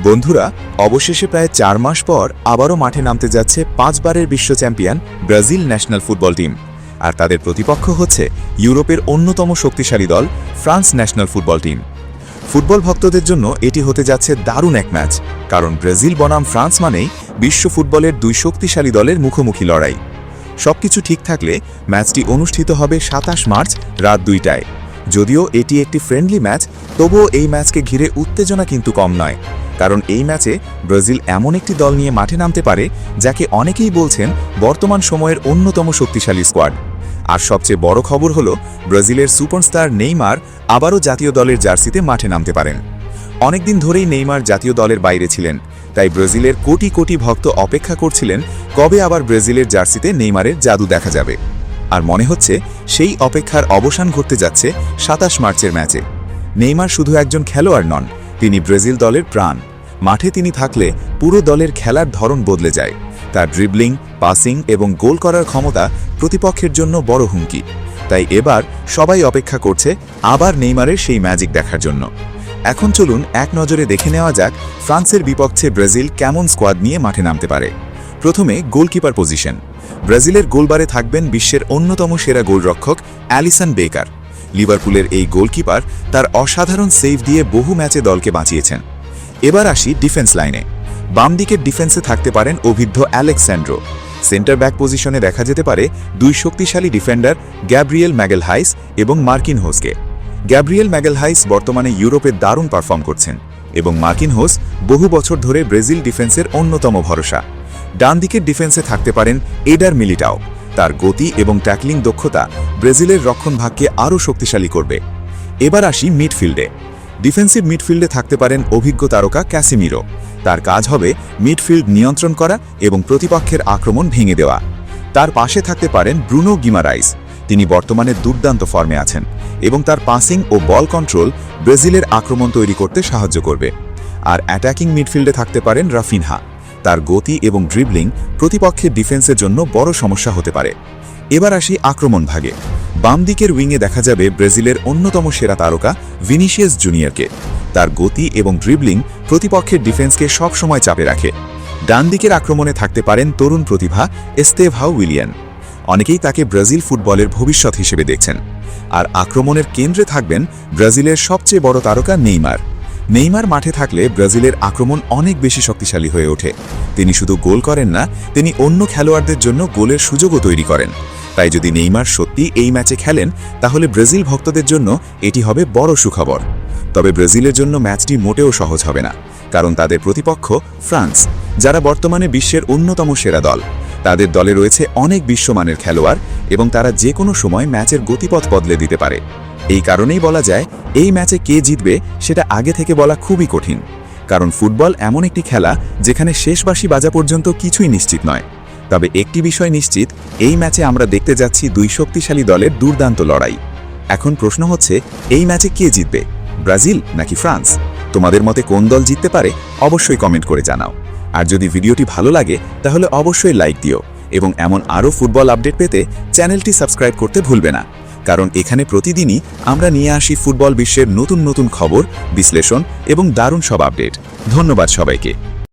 বন্ধুরা, অবশেষে প্রায় 4 মাস পর আবারও মাঠে নামতে যাচ্ছে 5 বারের বিশ্ব champion Brazil national football team. আর তাদের প্রতিপক্ষ হচ্ছে ইউরোপের অন্যতম শক্তিশালী দল France national football team. Football ভক্তদের জন্য এটি হতে যাচ্ছে দারুণ এক ম্যাচ, কারণ ব্রাজিল বনাম ফ্রান্স মানেই বিশ্ব ফুটবলের দুই শক্তিশালী দলের মুখোমুখি লড়াই। সবকিছু ঠিক থাকলে ম্যাচটি অনুষ্ঠিত হবে 27 মার্চ রাত 2টায়। যদিও এটি একটি ফ্রেন্ডলি ম্যাচ, তবুও এই ম্যাচকে ঘিরে উত্তেজনা কিন্তু কম নয়, কারণ এই ম্যাচে ব্রাজিল এমন একটি দল নিয়ে মাঠে নামতে পারে যাকে অনেকেই বলছেন বর্তমান সময়ের অন্যতম শক্তিশালী স্কোয়াড। আর সবচেয়ে বড় খবর হলো ব্রাজিলের সুপারস্টার নেইমার আবারও জাতীয় দলের জার্সিতে মাঠে নামতে পারেন। অনেকদিন ধরেই নেইমার জাতীয় দলের বাইরে ছিলেন, তাই ব্রাজিলের কোটি কোটি ভক্ত অপেক্ষা করছিলেন কবে আবার ব্রাজিলের জার্সিতে নেইমারের জাদু দেখা যাবে। আর মনে হচ্ছে সেই অপেক্ষার অবসান ঘটতে যাচ্ছে 27 মার্চের ম্যাচে। নেইমার শুধু একজন খেলোয়াড় নন, তিনি ব্রাজিল দলের প্রাণ। মাঠে তিনি থাকলে পুরো দলের খেলার ধরন বদলে যায়। তার ড্রিবলিং, পাসিং এবং গোল করার ক্ষমতা প্রতিপক্ষের জন্য বড় হুমকি। তাই এবার সবাই অপেক্ষা করছে আবার নেইমারের সেই ম্যাজিক দেখার জন্য। এখন চলুন এক নজরে দেখে নেওয়া যাক ফ্রান্সের বিপক্ষে ব্রাজিল কেমন স্কোয়াড নিয়ে মাঠে নামতে পারে। প্রথমে গোলকিপার পজিশন। ব্রাজিলের গোলবারে থাকবেন বিশ্বের অন্যতম সেরা গোলরক্ষক অ্যালিসন বেকার। লিভারপুলের এই গোলকিপার তার অসাধারণ সেভ দিয়ে বহু ম্যাচে দলকে বাঁচিয়েছেন। এবার আসি ডিফেন্স লাইনে। বাম দিকের ডিফেন্সে থাকতে পারেন অভিজ্ঞ আলেক্সান্ড্রো। সেন্টার ব্যাক পজিশনে দেখা যেতে পারে দুই শক্তিশালী ডিফেন্ডার গ্যাব্রিয়েল ম্যাগেলহাইস এবং মার্কিনহোসকে। গ্যাব্রিয়েল ম্যাগেলহাইস বর্তমানে ইউরোপে দারুণ পারফর্ম করছেন, এবং মার্কিনহোস বহু বছর ধরে ব্রাজিল ডিফেন্সের অন্যতম ভরসা। ডান দিকের ডিফেন্সে থাকতে পারেন এডার মিলিটাও। তার গতি এবং ট্যাকলিং দক্ষতা ব্রাজিলের রক্ষণভাগকে আরও শক্তিশালী করবে। এবার আসি মিডফিল্ডে। ডিফেন্সিভ মিডফিল্ডে থাকতে পারেন অভিজ্ঞ তারকা ক্যাসিমিরো। তার কাজ হবে মিডফিল্ড নিয়ন্ত্রণ করা এবং প্রতিপক্ষের আক্রমণ ভেঙে দেওয়া। তার পাশে থাকতে পারেন ব্রুনো গিমারাইস। তিনি বর্তমানে দুর্দান্ত ফর্মে আছেন এবং তার পাসিং ও বল কন্ট্রোল ব্রাজিলের আক্রমণ তৈরি করতে সাহায্য করবে। আর অ্যাটাকিং মিডফিল্ডে থাকতে পারেন রাফিনহা। তার গতি এবং ড্রিবলিং প্রতিপক্ষের ডিফেন্সের জন্য বড় সমস্যা হতে পারে। এবার আসি আক্রমণ ভাগে। বাম দিকের উইংয়ে দেখা যাবে ব্রাজিলের অন্যতম সেরা তারকা ভিনিসিয়াস জুনিয়রকে। তার গতি এবং ড্রিবলিং প্রতিপক্ষের ডিফেন্সকে সবসময় চাপে রাখে। ডান দিকের আক্রমণে থাকতে পারেন তরুণ প্রতিভা এস্তেভাও উইলিয়ান। অনেকেই তাকে ব্রাজিল ফুটবলের ভবিষ্যৎ হিসেবে দেখছেন। আর আক্রমণের কেন্দ্রে থাকবেন ব্রাজিলের সবচেয়ে বড় তারকা নেইমার। নেইমার মাঠে থাকলে ব্রাজিলের আক্রমণ অনেক বেশি শক্তিশালী হয়ে ওঠে। তিনি শুধু গোল করেন না, তিনি অন্য খেলোয়াড়দের জন্য গোলের সুযোগও তৈরি করেন। তাই যদি নেইমার সত্যি এই ম্যাচে খেলেন, তাহলে ব্রাজিল ভক্তদের জন্য এটি হবে বড় সুখবর। তবে ব্রাজিলের জন্য ম্যাচটি মোটেও সহজ হবে না, কারণ তাদের প্রতিপক্ষ ফ্রান্স, যারা বর্তমানে বিশ্বের অন্যতম সেরা দল। তাদের দলে রয়েছে অনেক বিশ্বমানের খেলোয়াড় এবং তারা যে কোনো সময় ম্যাচের গতিপথ বদলে দিতে পারে। এই কারণেই বলা যায় এই ম্যাচে কে জিতবে সেটা আগে থেকে বলা খুবই কঠিন, কারণ ফুটবল এমন একটি খেলা যেখানে শেষ বাঁশি বাজা পর্যন্ত কিছুই নিশ্চিত নয়। তবে একটি বিষয় নিশ্চিত, এই ম্যাচে আমরা দেখতে যাচ্ছি দুই শক্তিশালী দলের দুর্দান্ত লড়াই। এখন প্রশ্ন হচ্ছে, এই ম্যাচে কে জিতবে, ব্রাজিল নাকি ফ্রান্স? তোমাদের মতে কোন দল জিততে পারে অবশ্যই কমেন্ট করে জানাও। আর যদি ভিডিওটি ভালো লাগে তাহলে অবশ্যই লাইক দিও, এবং এমন আরও ফুটবল আপডেট পেতে চ্যানেলটি সাবস্ক্রাইব করতে ভুলবে না, কারণ এখানে প্রতিদিনই আমরা নিয়ে আসি ফুটবল বিশ্বের নতুন নতুন খবর, বিশ্লেষণ এবং দারুণ সব আপডেট। ধন্যবাদ সবাইকে।